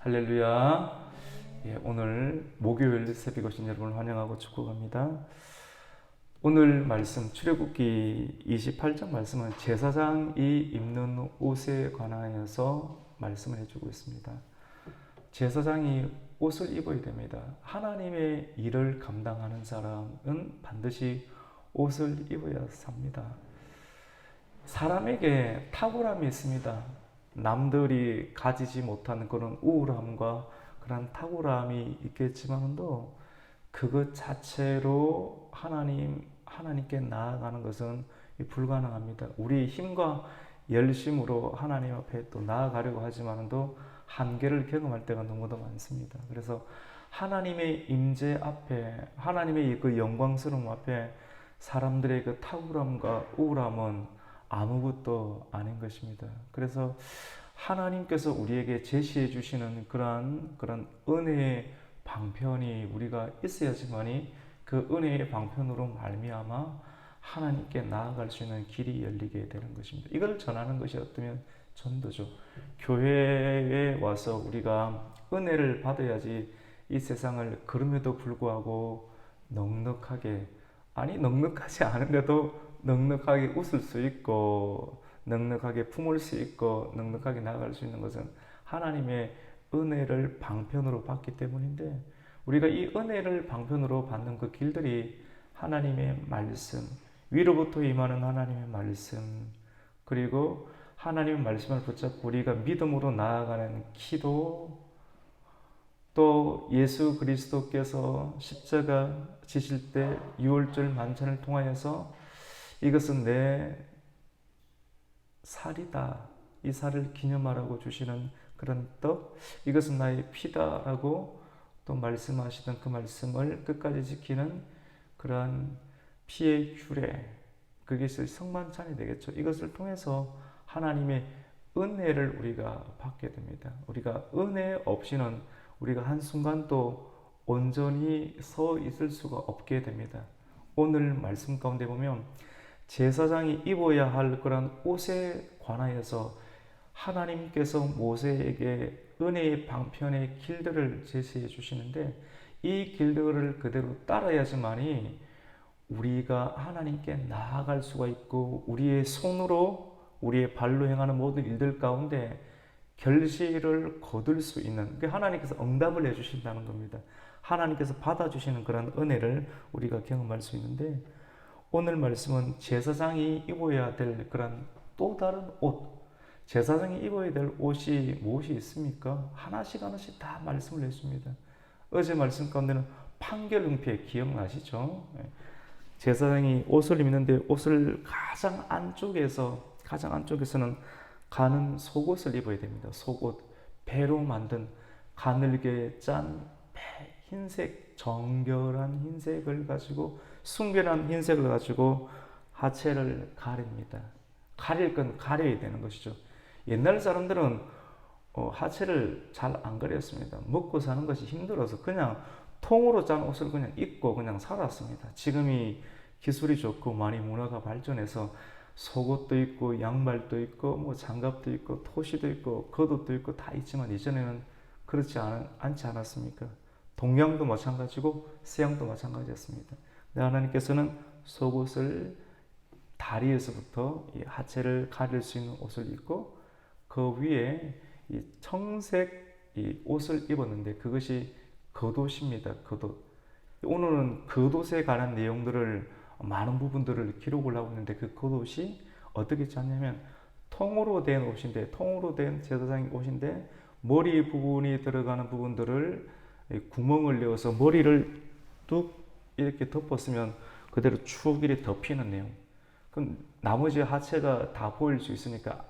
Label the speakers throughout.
Speaker 1: 할렐루야. 오늘 목요일 새벽 오신 여러분을 환영하고 축복합니다. 오늘 말씀 출애굽기 28장 말씀은 제사장이 입는 옷에 관하여서 말씀을 해주고 있습니다. 제사장이 옷을 입어야 됩니다. 하나님의 일을 감당하는 사람은 반드시 옷을 입어야 삽니다. 사람에게 탁월함이 있습니다. 남들이 가지지 못하는 그런 우울함과 그런 탁월함이 있겠지만도 그것 자체로 하나님께 나아가는 것은 불가능합니다. 우리 힘과 열심으로 하나님 앞에 또 나아가려고 하지만도 한계를 경험할 때가 너무도 많습니다. 그래서 하나님의 임재 앞에, 하나님의 그 영광스러움 앞에 사람들의 그 탁월함과 우울함은 아무것도 아닌 것입니다. 그래서 하나님께서 우리에게 제시해 주시는 그런 은혜의 방편이 우리가 있어야지만이 그 은혜의 방편으로 말미암아 하나님께 나아갈 수 있는 길이 열리게 되는 것입니다. 이걸 전하는 것이 어쩌면 전도죠. 교회에 와서 우리가 은혜를 받아야지 이 세상을 그럼에도 불구하고 넉넉하지 않은데도 넉넉하게 웃을 수 있고 넉넉하게 품을 수 있고 넉넉하게 나아갈 수 있는 것은 하나님의 은혜를 방편으로 받기 때문인데, 우리가 이 은혜를 방편으로 받는 그 길들이 하나님의 말씀, 위로부터 임하는 하나님의 말씀, 그리고 하나님의 말씀을 붙잡고 우리가 믿음으로 나아가는 기도, 또 예수 그리스도께서 십자가 지실 때 유월절 만찬을 통하여서 이것은 내 살이다, 이 살을 기념하라고 주시는 그런 떡, 이것은 나의 피다라고 또 말씀하시던 그 말씀을 끝까지 지키는 그러한 피의 규례, 그것이 성만찬이 되겠죠. 이것을 통해서 하나님의 은혜를 우리가 받게 됩니다. 우리가 은혜 없이는 우리가 한순간도 온전히 서 있을 수가 없게 됩니다. 오늘 말씀 가운데 보면 제사장이 입어야 할 그런 옷에 관하여서 하나님께서 모세에게 은혜의 방편의 길들을 제시해 주시는데, 이 길들을 그대로 따라야지만이 우리가 하나님께 나아갈 수가 있고 우리의 손으로 우리의 발로 행하는 모든 일들 가운데 결실을 거둘 수 있는, 하나님께서 응답을 해주신다는 겁니다. 하나님께서 받아주시는 그런 은혜를 우리가 경험할 수 있는데, 오늘 말씀은 제사장이 입어야 될 그런 또 다른 옷, 제사장이 입어야 될 옷이 무엇이 있습니까? 하나씩 다 말씀을 했습니다. 어제 말씀 가운데는 판결응패 기억나시죠? 제사장이 옷을 입는데 옷을 가장 안쪽에서는 가는 속옷을 입어야 됩니다. 속옷, 배로 만든 가늘게 짠 흰색, 정결한 흰색을 가지고, 순결한 흰색을 가지고 하체를 가립니다. 가릴 건 가려야 되는 것이죠. 옛날 사람들은 하체를 잘 안 가렸습니다. 먹고 사는 것이 힘들어서 그냥 통으로 짠 옷을 그냥 입고 그냥 살았습니다. 지금이 기술이 좋고 많이 문화가 발전해서 속옷도 있고 양말도 있고 뭐 장갑도 있고 토시도 있고 겉옷도 있고 다 있지만, 이전에는 그렇지 않지 않았습니까? 동양도 마찬가지고 서양도 마찬가지였습니다. 하나님께서는 속옷을 다리에서부터 이 하체를 가릴 수 있는 옷을 입고 그 위에 이 청색 이 옷을 입었는데, 그것이 겉옷입니다. 겉옷. 오늘은 겉옷에 관한 내용들을, 많은 부분들을 기록을 하고 있는데, 그 겉옷이 어떻게 짰냐면 통으로 된 옷인데, 통으로 된 제사장의 옷인데 머리 부분이 들어가는 부분들을 구멍을 내어서 머리를 뚝 이렇게 덮었으면 그대로 쭉 이렇게 덮이는 내용. 그럼 나머지 하체가 다 보일 수 있으니까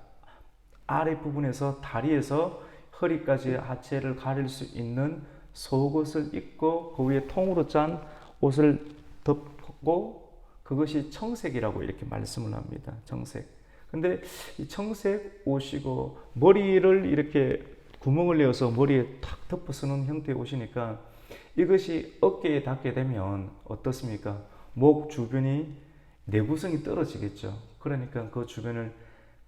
Speaker 1: 아래 부분에서 다리에서 허리까지 하체를 가릴 수 있는 속옷을 입고 그 위에 통으로 짠 옷을 덮고, 그것이 청색이라고 이렇게 말씀을 합니다. 청색. 근데 이 청색 옷이고 머리를 이렇게 구멍을 내어서 머리에 탁 덮어 쓰는 형태의 옷이니까 이것이 어깨에 닿게 되면 어떻습니까? 목 주변이 내구성이 떨어지겠죠. 그러니까 그 주변을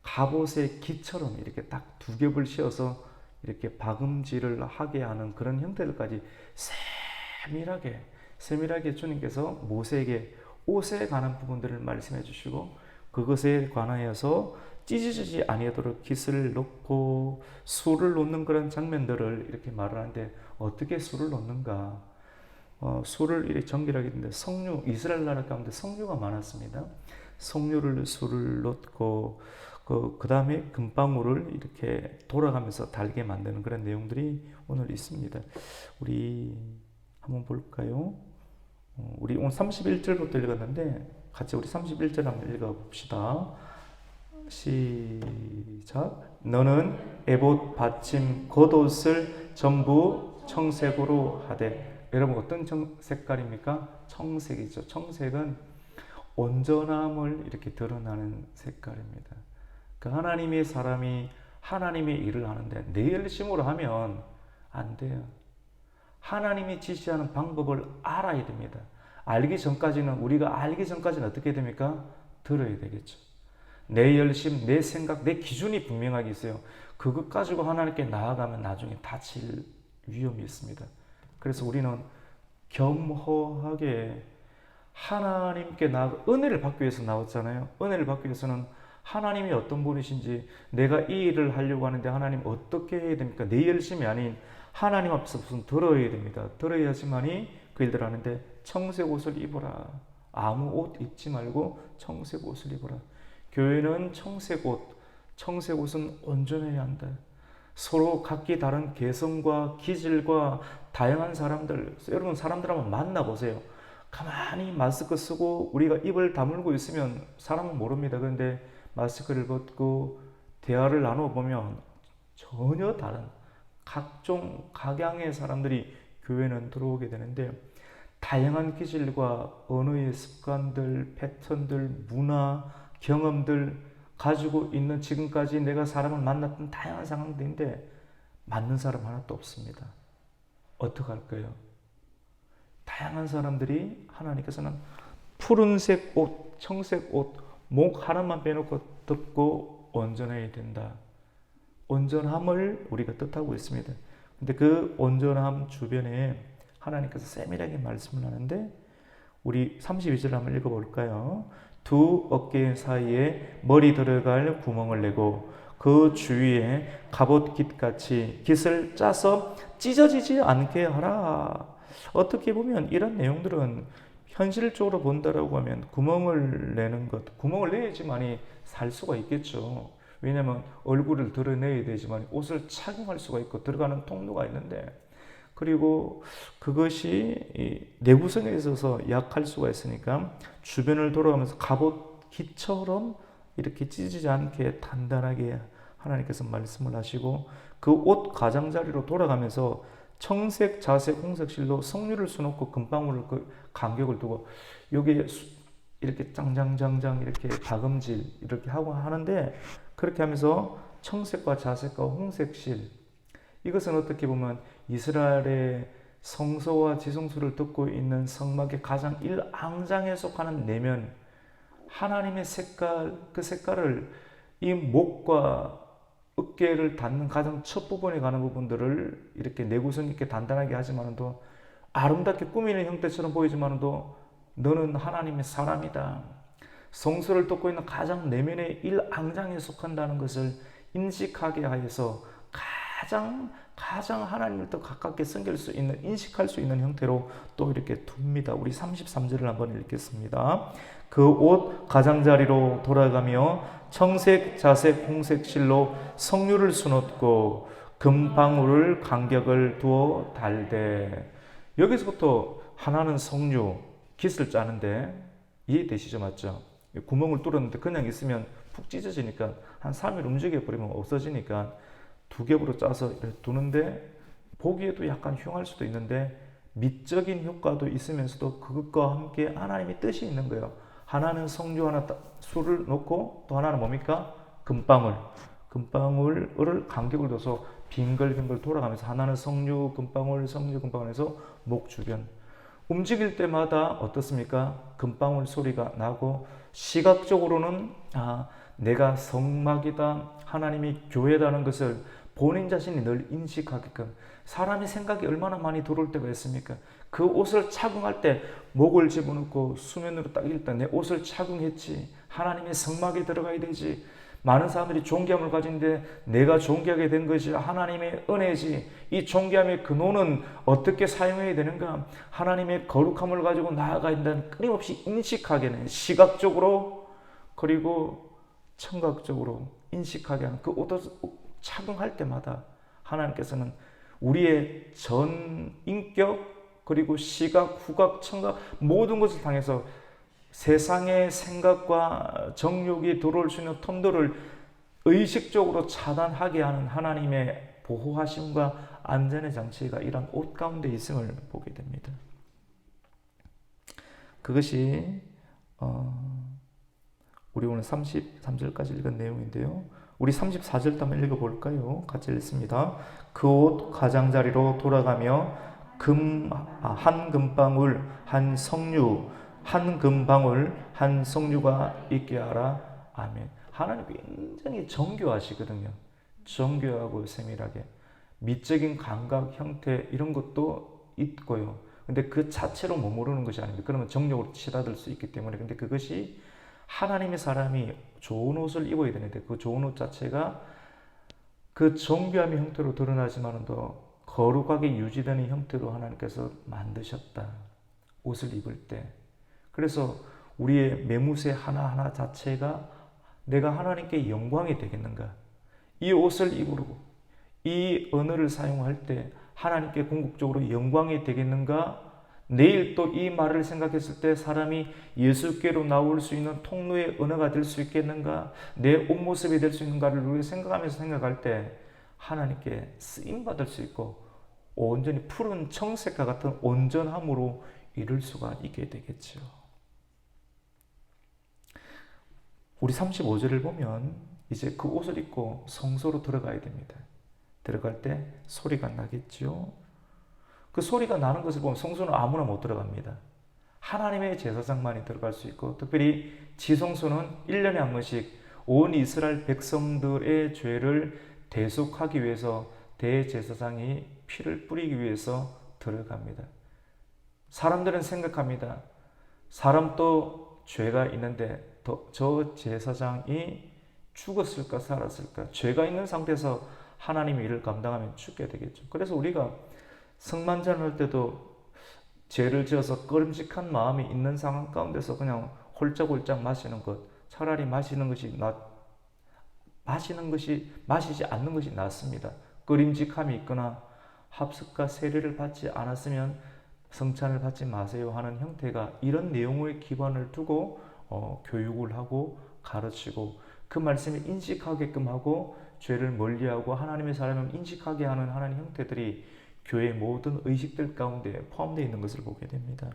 Speaker 1: 갑옷의 기처럼 이렇게 딱 두 겹을 씌워서 이렇게 박음질을 하게 하는 그런 형태들까지 세밀하게 주님께서 모세에게 옷에 관한 부분들을 말씀해 주시고 그것에 관하여서 찢어지지 아니하도록 깃을 놓고 술을 놓는 그런 장면들을 이렇게 말을 하는데 어떻게 술을 놓는가? 술을 이렇게 정결하게 했는데 석류, 이스라엘 나라 가운데 석류가 많았습니다. 술을 놓고 그 다음에 금방울을 이렇게 돌아가면서 달게 만드는 그런 내용들이 오늘 있습니다. 우리 한번 볼까요? 우리 오늘 31절부터 읽었는데 같이 우리 31절 한번 읽어봅시다. 시작. 너는 에봇 받침 겉옷을 전부 청색으로 하되. 여러분 어떤 색깔입니까? 청색이죠. 청색은 온전함을 이렇게 드러나는 색깔입니다. 그 하나님의 사람이 하나님의 일을 하는데 내 열심으로 하면 안 돼요. 하나님이 지시하는 방법을 알아야 됩니다. 우리가 알기 전까지는 어떻게 됩니까? 들어야 되겠죠. 내 열심, 내 생각, 내 기준이 분명하게 있어요. 그것 가지고 하나님께 나아가면 나중에 다칠 위험이 있습니다. 그래서 우리는 겸허하게 하나님께 은혜를 받기 위해서 나왔잖아요. 은혜를 받기 위해서는 하나님이 어떤 분이신지, 내가 이 일을 하려고 하는데 하나님 어떻게 해야 됩니까? 내 열심이 아닌 하나님 앞에서 우선 들어야 됩니다. 들어야지만이 그 일들을 하는데 청색 옷을 입어라. 아무 옷 입지 말고 청색 옷을 입어라. 교회는 청색 옷은 온전해야 한다. 서로 각기 다른 개성과 기질과 다양한 사람들, 여러분 사람들 한번 만나보세요. 가만히 마스크 쓰고 우리가 입을 다물고 있으면 사람은 모릅니다. 그런데 마스크를 벗고 대화를 나눠보면 전혀 다른 각종 각양의 사람들이 교회는 들어오게 되는데 다양한 기질과 언어의 습관들, 패턴들, 문화, 경험들 가지고 있는 지금까지 내가 사람을 만났던 다양한 상황들인데 맞는 사람 하나도 없습니다. 어떡할까요? 다양한 사람들이 하나님께서는 푸른색 옷, 청색 옷, 목 하나만 빼놓고 듣고 온전해야 된다. 온전함을 우리가 뜻하고 있습니다. 근데 그 온전함 주변에 하나님께서 세밀하게 말씀을 하는데 우리 32절 한번 읽어볼까요? 두 어깨 사이에 머리 들어갈 구멍을 내고 그 주위에 갑옷깃같이 깃을 짜서 찢어지지 않게 하라. 어떻게 보면 이런 내용들은 현실적으로 본다라고 하면 구멍을 내야지만이 살 수가 있겠죠. 왜냐하면 얼굴을 드러내야 되지만 옷을 착용할 수가 있고 들어가는 통로가 있는데, 그리고 그것이 내구성에 있어서 약할 수가 있으니까 주변을 돌아가면서 갑옷깃처럼 이렇게 찢어지지 않게 단단하게 하나님께서 말씀을 하시고 그 옷 가장자리로 돌아가면서 청색, 자색, 홍색 실로 석류를 수놓고 금방울을 그 간격을 두고 여기에 이렇게 짱짱짱짱 이렇게 박음질 이렇게 하고 하는데, 그렇게 하면서 청색과 자색과 홍색 실, 이것은 어떻게 보면 이스라엘의 성소와 지성소를 듣고 있는 성막의 가장 일앙장에 속하는 내면, 하나님의 색깔, 그 색깔을 이 목과 어깨를 닿는 가장 첫 부분에 가는 부분들을 이렇게 내구성 있게 단단하게 하지만도 아름답게 꾸미는 형태처럼 보이지만도 너는 하나님의 사람이다. 성소를 덮고 있는 가장 내면의 일앙장에 속한다는 것을 인식하게 하여서 가장 하나님을 더 가깝게 섬길 수 있는, 인식할 수 있는 형태로 또 이렇게 둡니다. 우리 33절을 한번 읽겠습니다. 그 옷 가장자리로 돌아가며 청색, 자색, 홍색 실로 석류를 수놓고 금방울을 간격을 두어 달되. 여기서부터 하나는 석류, 깃을 짜는데 이해되시죠? 맞죠? 구멍을 뚫었는데 그냥 있으면 푹 찢어지니까 한 3일 움직여버리면 없어지니까 두 겹으로 짜서 두는데 보기에도 약간 흉할 수도 있는데 미적인 효과도 있으면서도 그것과 함께 하나님의 뜻이 있는 거예요. 하나는 석류 하나 술을 넣고 또 하나는 뭡니까? 금방울을 간격을 둬서 빙글빙글 돌아가면서 하나는 석류 금방울 해서 목 주변 움직일 때마다 어떻습니까? 금방울 소리가 나고 시각적으로는 내가 성막이다, 하나님이 교회다는 것을 본인 자신이 늘 인식하게끔. 사람의 생각이 얼마나 많이 들어올 때가 있습니까? 그 옷을 착용할 때 목을 집어넣고 수면으로 딱 일단 내 옷을 착용했지. 하나님의 성막에 들어가야 되지. 많은 사람들이 존귀함을 가진데 내가 존귀하게 된 것이 하나님의 은혜지. 이 존귀함의 근원은 어떻게 사용해야 되는가? 하나님의 거룩함을 가지고 나아가야 된다는 끊임없이 인식하게 하는, 시각적으로 그리고 청각적으로 인식하게 하는 그 옷을 착용할 때마다 하나님께서는 우리의 전 인격 그리고 시각, 후각, 청각 모든 것을 향해서 세상의 생각과 정욕이 들어올 수 있는 통로를 의식적으로 차단하게 하는 하나님의 보호하심과 안전의 장치가 이런 옷 가운데 있음을 보게 됩니다. 그것이 우리 오늘 33절까지 읽은 내용인데요. 우리 34절도 한번 읽어볼까요? 같이 읽습니다. 그 옷 가장자리로 돌아가며 한 금방울 한 성류 한 금방울 한 성류가 있게 하라. 아멘. 하나님 굉장히 정교하시거든요. 정교하고 세밀하게. 미적인 감각, 형태 이런 것도 있고요. 근데 그 자체로 머무르는 것이 아닙니다. 그러면 정욕으로 치닫을 수 있기 때문에. 근데 그것이 하나님의 사람이 좋은 옷을 입어야 되는데 그 좋은 옷 자체가 그 정교함의 형태로 드러나지만 더 거룩하게 유지되는 형태로 하나님께서 만드셨다. 옷을 입을 때. 그래서 우리의 매무새 하나하나 자체가 내가 하나님께 영광이 되겠는가? 이 옷을 입으고 이 언어를 사용할 때 하나님께 궁극적으로 영광이 되겠는가? 내일 또 이 말을 생각했을 때 사람이 예수께로 나올 수 있는 통로의 언어가 될 수 있겠는가? 내 옷 모습이 될 수 있는가를 우리가 생각하면서 생각할 때 하나님께 쓰임받을 수 있고 온전히 푸른 청색과 같은 온전함으로 이룰 수가 있게 되겠죠. 우리 35절을 보면 이제 그 옷을 입고 성소로 들어가야 됩니다. 들어갈 때 소리가 나겠죠. 그 소리가 나는 것을 보면 성소는 아무나 못 들어갑니다. 하나님의 제사장만이 들어갈 수 있고 특별히 지성소는 1년에 한 번씩 온 이스라엘 백성들의 죄를 대속하기 위해서 대제사장이 피를 뿌리기 위해서 들어갑니다. 사람들은 생각합니다. 사람도 죄가 있는데 저 제사장이 죽었을까 살았을까? 죄가 있는 상태에서 하나님의 일을 감당하면 죽게 되겠죠. 그래서 우리가 성만찬할 때도 죄를 지어서 꺼림직한 마음이 있는 상황 가운데서 그냥 홀짝홀짝 마시는 것, 차라리 마시지 않는 것이 낫습니다. 꺼림직함이 있거나 합석과 세례를 받지 않았으면 성찬을 받지 마세요 하는 형태가 이런 내용의 기반을 두고 교육을 하고 가르치고 그 말씀을 인식하게끔 하고 죄를 멀리하고 하나님의 사람을 인식하게 하는 하나님 형태들이 교회의 모든 의식들 가운데 포함되어 있는 것을 보게 됩니다.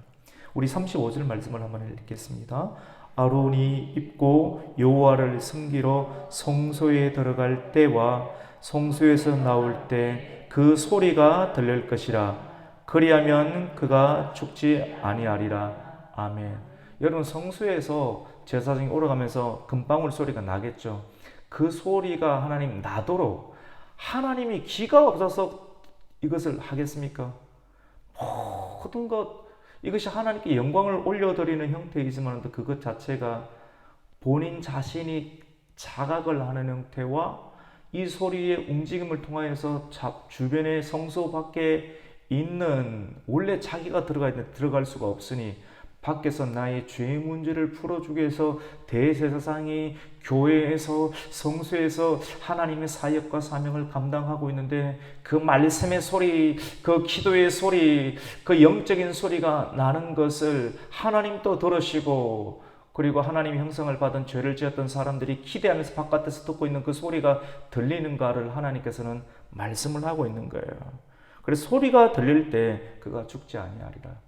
Speaker 1: 우리 35절 말씀을 한번 읽겠습니다. 아론이 입고 여호와를 섬기러 성소에 들어갈 때와 성소에서 나올 때 그 소리가 들릴 것이라. 그리하면 그가 죽지 아니하리라. 아멘. 여러분 성소에서 제사장이 올라가면서 금방울 소리가 나겠죠. 그 소리가 하나님 나도록 하나님이 기가 없어서 이것을 하겠습니까? 모든 것 이것이 하나님께 영광을 올려드리는 형태이지만 그것 자체가 본인 자신이 자각을 하는 형태와 이 소리의 움직임을 통하여서 주변의 성소 밖에 있는 원래 자기가 들어가야 되는데 들어갈 수가 없으니 밖에서 나의 죄의 문제를 풀어주기 위해서 대제사장이 교회에서 성소에서 하나님의 사역과 사명을 감당하고 있는데 그 말씀의 소리, 그 기도의 소리, 그 영적인 소리가 나는 것을 하나님도 들으시고 그리고 하나님의 형상을 받은 죄를 지었던 사람들이 기대하면서 바깥에서 듣고 있는 그 소리가 들리는가를 하나님께서는 말씀을 하고 있는 거예요. 그래서 소리가 들릴 때 그가 죽지 아니하리라.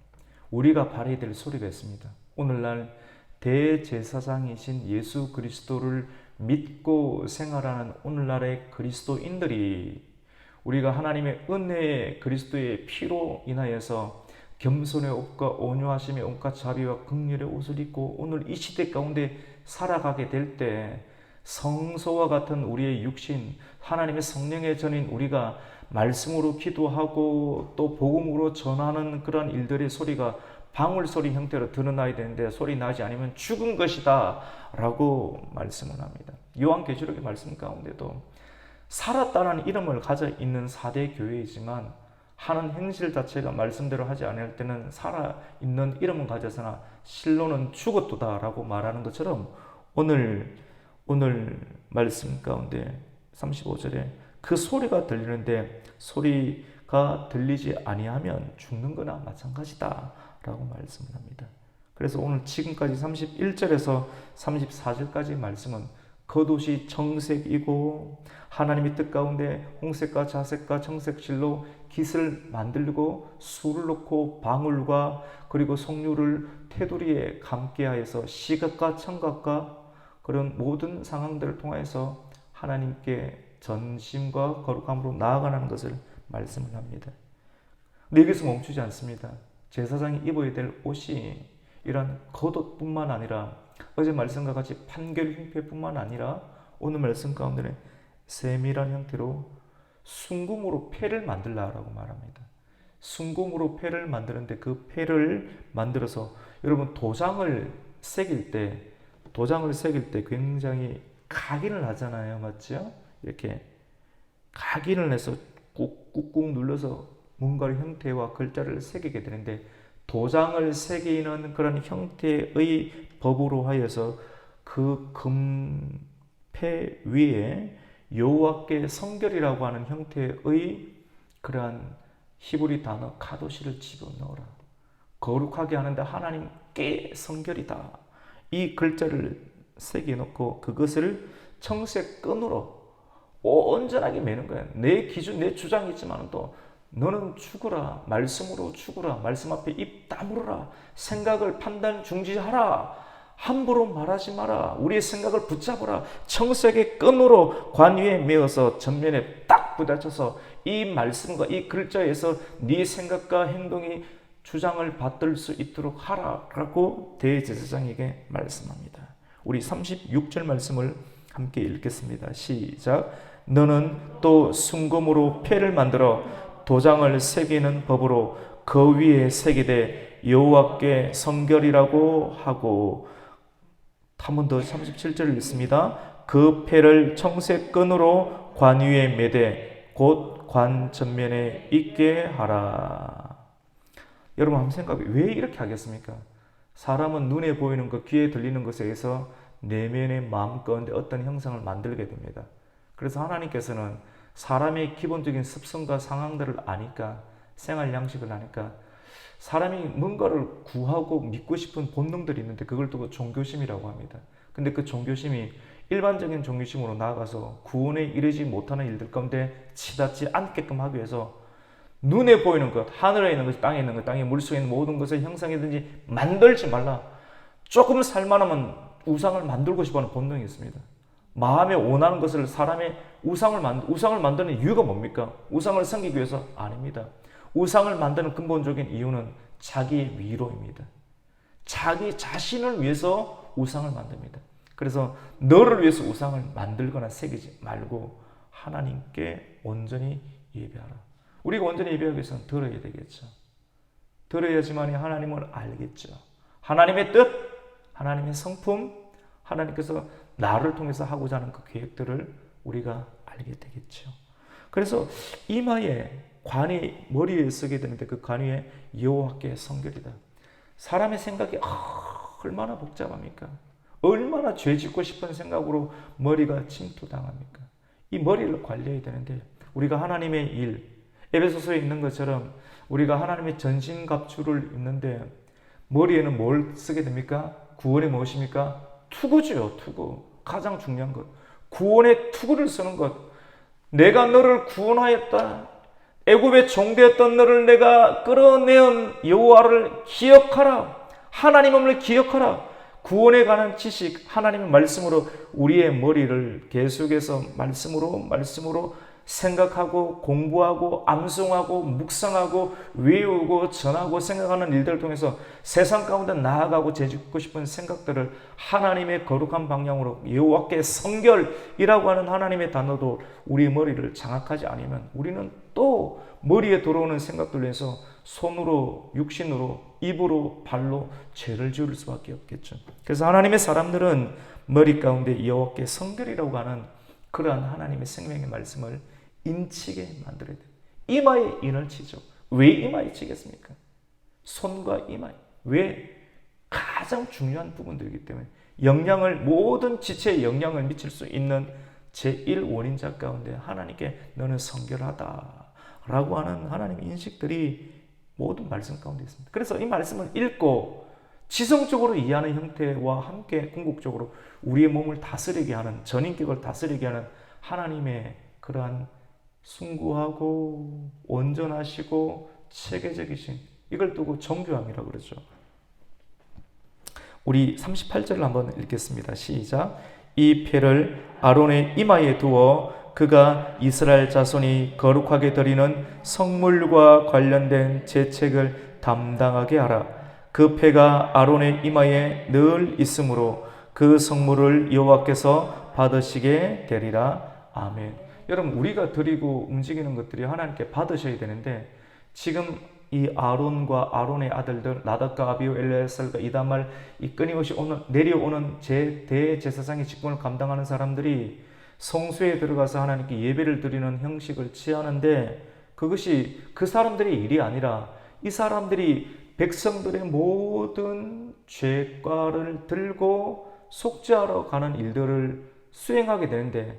Speaker 1: 우리가 발해야 될 소리가 있습니다. 오늘날 대제사장이신 예수 그리스도를 믿고 생활하는 오늘날의 그리스도인들이 우리가 하나님의 은혜의 그리스도의 피로 인하여서 겸손의 옷과 온유하심의 옷과 자비와 긍휼의 옷을 입고 오늘 이 시대 가운데 살아가게 될 때 성소와 같은 우리의 육신, 하나님의 성령의 전인 우리가 말씀으로 기도하고 또 복음으로 전하는 그런 일들의 소리가 방울 소리 형태로 드러나야 되는데 소리 나지 않으면 죽은 것이다 라고 말씀을 합니다. 요한계시록의 말씀 가운데도 살았다는 이름을 가져 있는 4대 교회이지만 하는 행실 자체가 말씀대로 하지 않을 때는 살아있는 이름은 가져서나 실로는 죽었도다 라고 말하는 것처럼 오늘 말씀 가운데 35절에 그 소리가 들리는데 소리가 들리지 아니하면 죽는 거나 마찬가지다 라고 말씀을 합니다. 그래서 오늘 지금까지 31절에서 34절까지 말씀은 겉옷이 청색이고 하나님의 뜻 가운데 홍색과 자색과 청색실로 깃을 만들고 술을 넣고 방울과 그리고 석류를 테두리에 감게 하여서 시각과 청각과 그런 모든 상황들을 통해서 하나님께 전심과 거룩함으로 나아가는 것을 말씀을 합니다. 근데 여기서 멈추지 않습니다. 제사장이 입어야 될 옷이 이런 겉옷뿐만 아니라 어제 말씀과 같이 판결 흉패뿐만 아니라 오늘 말씀 가운데는 세밀한 형태로 순금으로 패를 만들라라고 말합니다. 순금으로 패를 만드는데 그 패를 만들어서 여러분 도장을 새길 때 굉장히 각인을 하잖아요. 맞죠? 이렇게 각인을 해서 꾹꾹 눌러서 뭔가의 형태와 글자를 새기게 되는데 도장을 새기는 그런 형태의 법으로 하여서 그 금패 위에 여호와께 성결이라고 하는 형태의 그러한 히브리 단어 카도시를 집어넣어라. 거룩하게 하는데 하나님께 성결이다. 이 글자를 새겨놓고 그것을 청색 끈으로 온전하게 매는 거야. 내 기준, 내 주장이 있지만 또 너는 죽으라. 말씀으로 죽으라. 말씀 앞에 입 다물어라. 생각을 판단 중지하라. 함부로 말하지 마라. 우리의 생각을 붙잡으라. 청색의 끈으로 관 위에 메어서 전면에 딱 부딪혀서 이 말씀과 이 글자에서 네 생각과 행동이 주장을 받들 수 있도록 하라라고 대제사장에게 말씀합니다. 우리 36절 말씀을 함께 읽겠습니다. 시작. 너는 또 순금으로 패를 만들어 도장을 새기는 법으로 그 위에 새기되 여호와께 성결이라고 하고 한 번 더 37절을 읽습니다. 그 패를 청색 끈으로 관 위에 매되 곧 관 전면에 있게 하라. 여러분 한번 생각해. 왜 이렇게 하겠습니까? 사람은 눈에 보이는 것, 귀에 들리는 것에 의해서 내면의 마음 가운데 어떤 형상을 만들게 됩니다. 그래서 하나님께서는 사람의 기본적인 습성과 상황들을 아니까, 생활 양식을 아니까 사람이 뭔가를 구하고 믿고 싶은 본능들이 있는데 그걸 두고 종교심이라고 합니다. 근데 그 종교심이 일반적인 종교심으로 나아가서 구원에 이르지 못하는 일들 가운데 치닫지 않게끔 하기 위해서 눈에 보이는 것, 하늘에 있는 것, 땅에 있는 것, 땅에 물속에 있는 모든 것을 형상이든지 만들지 말라. 조금 살만하면 우상을 만들고 싶어하는 본능이 있습니다. 마음에 원하는 것을 사람의 우상을 만드는 이유가 뭡니까? 우상을 섬기기 위해서? 아닙니다. 우상을 만드는 근본적인 이유는 자기의 위로입니다. 자기 자신을 위해서 우상을 만듭니다. 그래서 너를 위해서 우상을 만들거나 새기지 말고 하나님께 온전히 예배하라. 우리가 온전히 예배하기 위해서는 들어야 되겠죠. 들어야지만 하나님을 알겠죠. 하나님의 뜻, 하나님의 성품, 하나님께서 나를 통해서 하고자 하는 그 계획들을 우리가 알게 되겠죠. 그래서 이마에 관이 머리에 쓰게 되는데 그 관 위에 여호와께 성결이다. 사람의 생각이 얼마나 복잡합니까? 얼마나 죄 짓고 싶은 생각으로 머리가 침투당합니까? 이 머리를 관리해야 되는데 우리가 하나님의 일, 에베소서에 있는 것처럼 우리가 하나님의 전신갑주를 입는데 머리에는 뭘 쓰게 됩니까? 구원이 무엇입니까? 투구죠. 투구. 가장 중요한 것. 구원의 투구를 쓰는 것. 내가 너를 구원하였다. 애굽의 종되었던 너를 내가 끌어내은 여호와를 기억하라. 하나님을 기억하라. 구원에 관한 지식, 하나님의 말씀으로 우리의 머리를 계속해서 말씀으로 생각하고 공부하고 암송하고 묵상하고 외우고 전하고 생각하는 일들을 통해서 세상 가운데 나아가고 재짓고 싶은 생각들을 하나님의 거룩한 방향으로 여호와께 성결이라고 하는 하나님의 단어도 우리 머리를 장악하지 않으면 우리는 또 머리에 들어오는 생각들로 해서 손으로 육신으로 입으로 발로 죄를 지을 수밖에 없겠죠. 그래서 하나님의 사람들은 머리 가운데 여호와께 성결이라고 하는 그러한 하나님의 생명의 말씀을 인치게 만들어야 돼요. 이마에 인을 치죠. 왜 이마에 치겠습니까? 손과 이마에. 왜? 가장 중요한 부분들이기 때문에 모든 지체에 영향을 미칠 수 있는 제1원인자 가운데 하나님께 너는 성결하다 라고 하는 하나님의 인식들이 모든 말씀 가운데 있습니다. 그래서 이 말씀을 읽고 지성적으로 이해하는 형태와 함께 궁극적으로 우리의 몸을 다스리게 하는, 전인격을 다스리게 하는 하나님의 그러한 숭고하고 온전하시고 체계적이신, 이걸 두고 정교함이라고 그러죠. 우리 38절을 한번 읽겠습니다. 시작. 이 패를 아론의 이마에 두어 그가 이스라엘 자손이 거룩하게 드리는 성물과 관련된 제책을 담당하게 하라. 그 패가 아론의 이마에 늘 있으므로 그 성물을 여호와께서 받으시게 되리라. 아멘. 여러분, 우리가 드리고 움직이는 것들이 하나님께 받으셔야 되는데 지금 이 아론과 아론의 아들들 나답과 아비후 엘레살과 이다말, 이 끊임없이 내려오는 대제사장의 직분을 감당하는 사람들이 성소에 들어가서 하나님께 예배를 드리는 형식을 취하는데 그것이 그 사람들의 일이 아니라 이 사람들이 백성들의 모든 죄과를 들고 속죄하러 가는 일들을 수행하게 되는데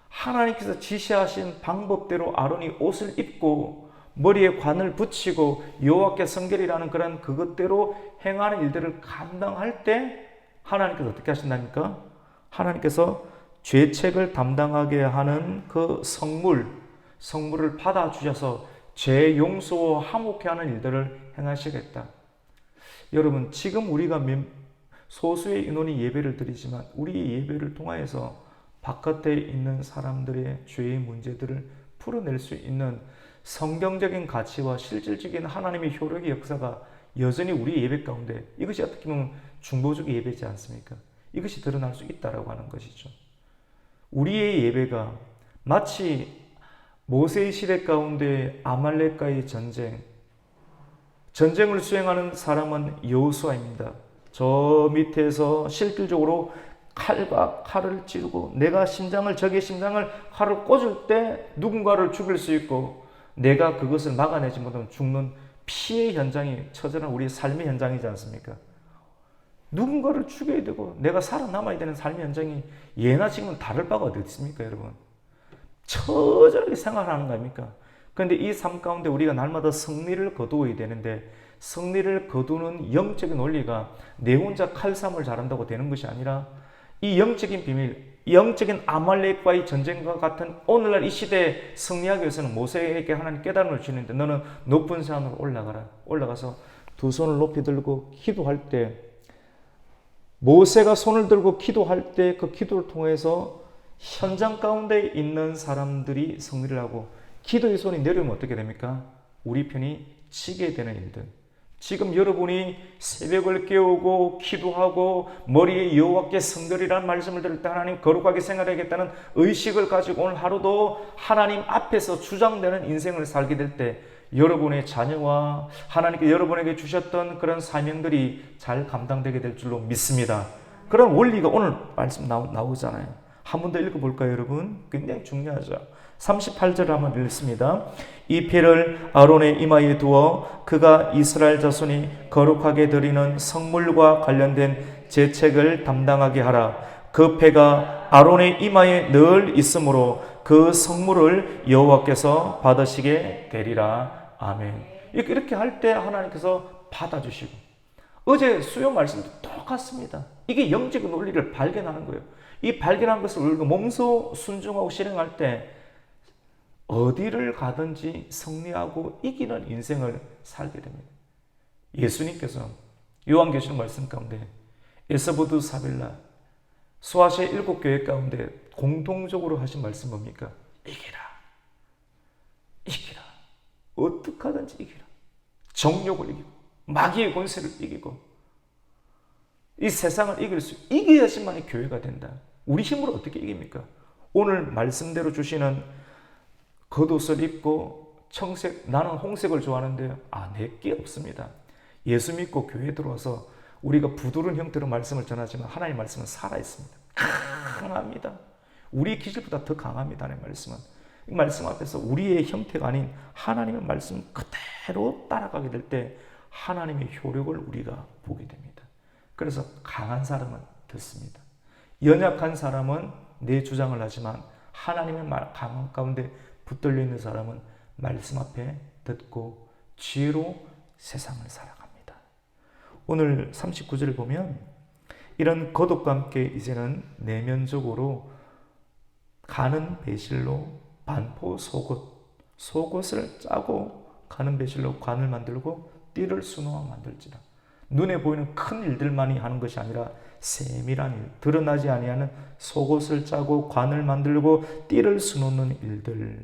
Speaker 1: 하나님께서 지시하신 방법대로 아론이 옷을 입고 머리에 관을 붙이고 여호와께 성결이라는 그런 그것대로 행하는 일들을 감당할 때 하나님께서 어떻게 하신다니까? 하나님께서 죄책을 담당하게 하는 그 성물을 받아주셔서 죄 용서와 화목케 하는 일들을 행하시겠다. 여러분, 지금 우리가 소수의 인원이 예배를 드리지만 우리 예배를 통하여서 바깥에 있는 사람들의 죄의 문제들을 풀어낼 수 있는 성경적인 가치와 실질적인 하나님의 효력의 역사가 여전히 우리 예배 가운데, 이것이 어떻게 보면 중보적인 예배지 않습니까? 이것이 드러날 수 있다라고 하는 것이죠. 우리의 예배가 마치 모세의 시대 가운데 아말렉과의 전쟁을 수행하는 사람은 여호수아입니다. 저 밑에서 실질적으로 칼과 칼을 찌르고 내가 적의 심장을 칼을 꽂을 때 누군가를 죽일 수 있고 내가 그것을 막아내지 못하면 죽는 피해 현장이 처절한 우리의 삶의 현장이지 않습니까? 누군가를 죽여야 되고 내가 살아남아야 되는 삶의 현장이 예나 지금은 다를 바가 어디 있습니까, 여러분? 처절하게 생활하는 거 아닙니까? 그런데 이 삶 가운데 우리가 날마다 승리를 거두어야 되는데 승리를 거두는 영적인 원리가 내 혼자 칼싸움을 잘한다고 되는 것이 아니라 이 영적인 비밀, 영적인 아말렉과의 전쟁과 같은 오늘날 이 시대에 승리하기 위해서는 모세에게 하나님 깨달음을 주는데 너는 높은 산으로 올라가라. 올라가서 두 손을 높이 들고 기도할 때 모세가 손을 들고 기도할 때 그 기도를 통해서 현장 가운데 있는 사람들이 승리를 하고 기도의 손이 내려오면 어떻게 됩니까? 우리 편이 지게 되는 일들. 지금 여러분이 새벽을 깨우고 기도하고 머리에 여호와께 성결이라는 말씀을 들을 때 하나님 거룩하게 생활하겠다는 의식을 가지고 오늘 하루도 하나님 앞에서 주장되는 인생을 살게 될 때 여러분의 자녀와 하나님께 여러분에게 주셨던 그런 사명들이 잘 감당되게 될 줄로 믿습니다. 그런 원리가 오늘 말씀 나오잖아요. 한 번 더 읽어볼까요, 여러분? 굉장히 중요하죠. 38절을 한번 읽습니다. 이 패를 아론의 이마에 두어 그가 이스라엘 자손이 거룩하게 드리는 성물과 관련된 제책을 담당하게 하라. 그 패가 아론의 이마에 늘 있으므로 그 성물을 여호와께서 받으시게 되리라. 아멘. 이렇게 할 때 하나님께서 받아주시고 어제 수요 말씀도 똑같습니다. 이게 영적인 원리를 발견하는 거예요. 이 발견한 것을 우리가 몸소 순종하고 실행할 때 어디를 가든지 승리하고 이기는 인생을 살게 됩니다. 예수님께서 요한계시록 말씀 가운데 에스보드 사빌라 소아시아 7교회 가운데 공통적으로 하신 말씀 뭡니까? 이기라. 이기라. 어떻게 하든지 이기라. 정욕을 이기고 마귀의 권세를 이기고 이 세상을 이겨야지만이 교회가 된다. 우리 힘으로 어떻게 이깁니까? 오늘 말씀대로 주시는 겉옷을 입고 청색, 나는 홍색을 좋아하는데요. 내게 없습니다. 예수 믿고 교회에 들어와서 우리가 부드러운 형태로 말씀을 전하지만 하나님의 말씀은 살아있습니다. 강합니다. 우리의 기질보다 더 강합니다. 하나님의 말씀은. 이 말씀 앞에서 우리의 형태가 아닌 하나님의 말씀 그대로 따라가게 될 때 하나님의 효력을 우리가 보게 됩니다. 그래서 강한 사람은 듣습니다. 연약한 사람은 내 주장을 하지만 하나님의 말 강함 가운데 붙들려 있는 사람은 말씀 앞에 듣고 지혜로 세상을 살아갑니다. 오늘 39절을 보면 이런 거듭과 함께 이제는 내면적으로 가는 배실로 반포 속옷을 짜고 가는 배실로 관을 만들고 띠를 수놓아 만들지라. 눈에 보이는 큰 일들만이 하는 것이 아니라 세밀한 일, 드러나지 아니하는 속옷을 짜고 관을 만들고 띠를 수놓는 일들,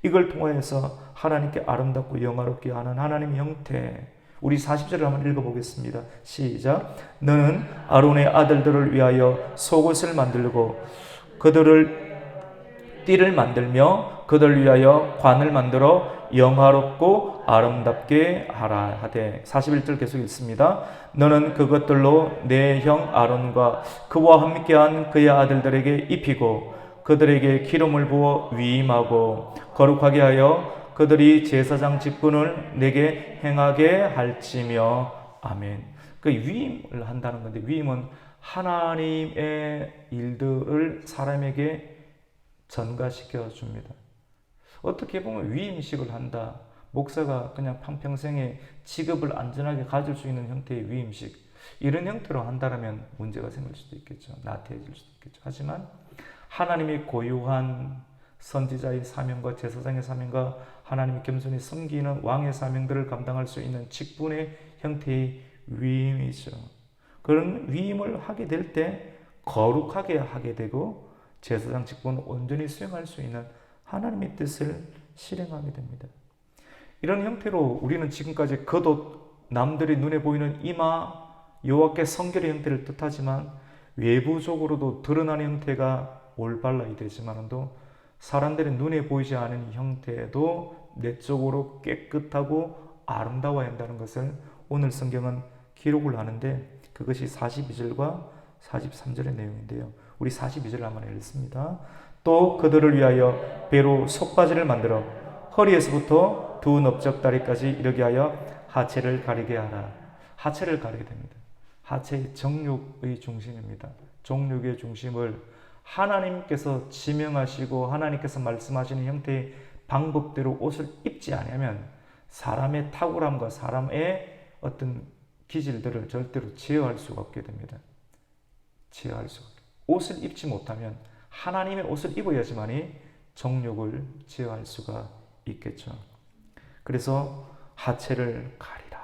Speaker 1: 이걸 통하여서 하나님께 아름답고 영화롭게 하는 하나님의 형태. 우리 40절을 한번 읽어보겠습니다. 시작. 너는 아론의 아들들을 위하여 속옷을 만들고 그들을 띠를 만들며 그들을 위하여 관을 만들어 영화롭고 아름답게 하라 하되. 41절 계속 읽습니다. 너는 그것들로 내 형 아론과 그와 함께한 그의 아들들에게 입히고 그들에게 기름을 부어 위임하고 거룩하게 하여 그들이 제사장 직분을 내게 행하게 할지며. 아멘. 그 위임을 한다는 건데, 위임은 하나님의 일들을 사람에게 전가시켜 줍니다. 어떻게 보면 위임식을 한다. 목사가 그냥 한평생에 직업을 안전하게 가질 수 있는 형태의 위임식, 이런 형태로 한다면 문제가 생길 수도 있겠죠. 나태해질 수도 있겠죠. 하지만 하나님의 고유한 선지자의 사명과 제사장의 사명과 하나님의 겸손히 섬기는 왕의 사명들을 감당할 수 있는 직분의 형태의 위임이죠. 그런 위임을 하게 될 때 거룩하게 하게 되고 제사장 직분을 온전히 수행할 수 있는 하나님의 뜻을 실행하게 됩니다. 이런 형태로 우리는 지금까지 겉옷, 남들의 눈에 보이는 이마, 여호와께 성결의 형태를 뜻하지만 외부적으로도 드러나는 형태가 올바라야 되지만도 사람들의 눈에 보이지 않은 형태도 내적으로 깨끗하고 아름다워야 한다는 것을 오늘 성경은 기록을 하는데, 그것이 42절과 43절의 내용인데요. 우리 42절을 한번 읽습니다. 또 그들을 위하여 배로 속바지를 만들어 허리에서부터 두 넓적다리까지 이르게 하여 하체를 가리게 하라. 하체를 가리게 됩니다. 하체의 정욕의 중심입니다. 정욕의 중심을 하나님께서 지명하시고 하나님께서 말씀하시는 형태의 방법대로 옷을 입지 않으면 사람의 탁월함과 사람의 어떤 기질들을 절대로 제어할 수가 없게 됩니다. 제어할 수가 없게. 옷을 입지 못하면 하나님의 옷을 입어야지만이 정욕을 제어할 수가 있겠죠. 그래서 하체를 가리라.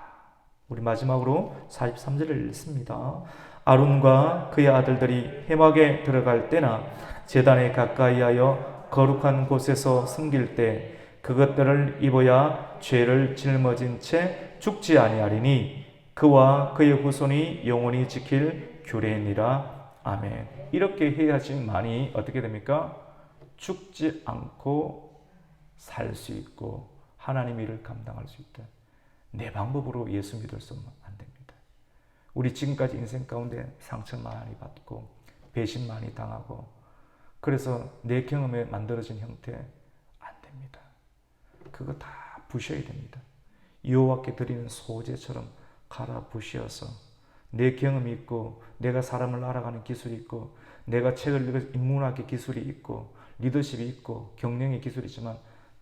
Speaker 1: 우리 마지막으로 43절을 읽습니다. 아론과 그의 아들들이 회막에 들어갈 때나 제단에 가까이 하여 거룩한 곳에서 섬길 때 그것들을 입어야 죄를 짊어진 채 죽지 아니하리니 그와 그의 후손이 영원히 지킬 규례니라. 아멘. 이렇게 해야지만이 어떻게 됩니까? 죽지 않고 살 수 있고 하나님의 일을 감당할 수 있다. 내 방법으로 예수 믿어서는 안 됩니다. 우리 지금까지 인생 가운데 상처 많이 받고 배신 많이 당하고 그래서 내 경험에 만들어진 형태 안 됩니다. 그거 다 부셔야 됩니다. 여호와께 드리는 소재처럼 갈아 부셔서 내 경험이 있고 내가 사람을 알아가는 기술이 있고 내가 책을 읽어 인문학의 기술이 있고 리더십이 있고 경영의 기술이 있지만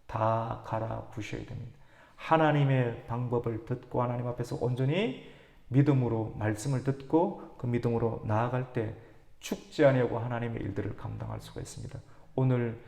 Speaker 1: 다 갈아 부셔야 됩니다. 하나님의 방법을 듣고 하나님 앞에서 온전히 믿음으로 말씀을 듣고 그 믿음으로 나아갈 때 죽지 아니하고 하나님의 일들을 감당할 수가 있습니다. 오늘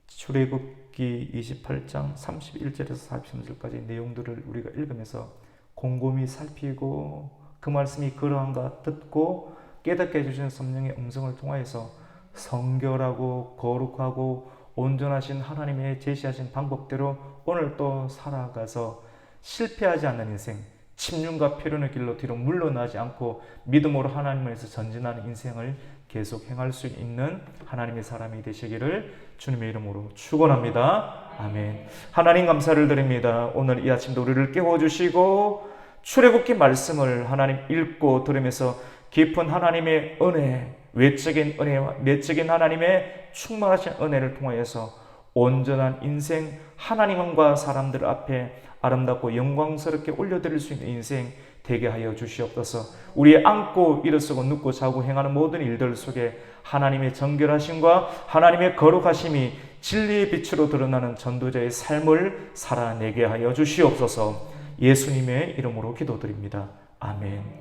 Speaker 1: 출애굽기 28장 31절에서 43절까지 내용들을 우리가 읽으면서 곰곰이 살피고 그 말씀이 그러한가 듣고 깨닫게 해주시는 성령의 음성을 통하여서 성결하고 거룩하고 온전하신 하나님의 제시하신 방법대로 오늘 또 살아가서 실패하지 않는 인생, 침륜과 피로의 길로 뒤로 물러나지 않고 믿음으로 하나님에서 전진하는 인생을 계속 행할 수 있는 하나님의 사람이 되시기를 주님의 이름으로 축원합니다. 아멘. 하나님 감사를 드립니다. 오늘 이 아침도 우리를 깨워주시고 출애굽기 말씀을 하나님 읽고 들으면서 깊은 하나님의 은혜, 외적인 은혜와 내적인 하나님의 충만하신 은혜를 통하여서 온전한 인생, 하나님과 사람들 앞에 아름답고 영광스럽게 올려드릴 수 있는 인생 되게 하여 주시옵소서. 우리의 앉고 일어서고 눕고 자고 행하는 모든 일들 속에 하나님의 정결하심과 하나님의 거룩하심이 진리의 빛으로 드러나는 전도자의 삶을 살아내게 하여 주시옵소서. 예수님의 이름으로 기도드립니다. 아멘.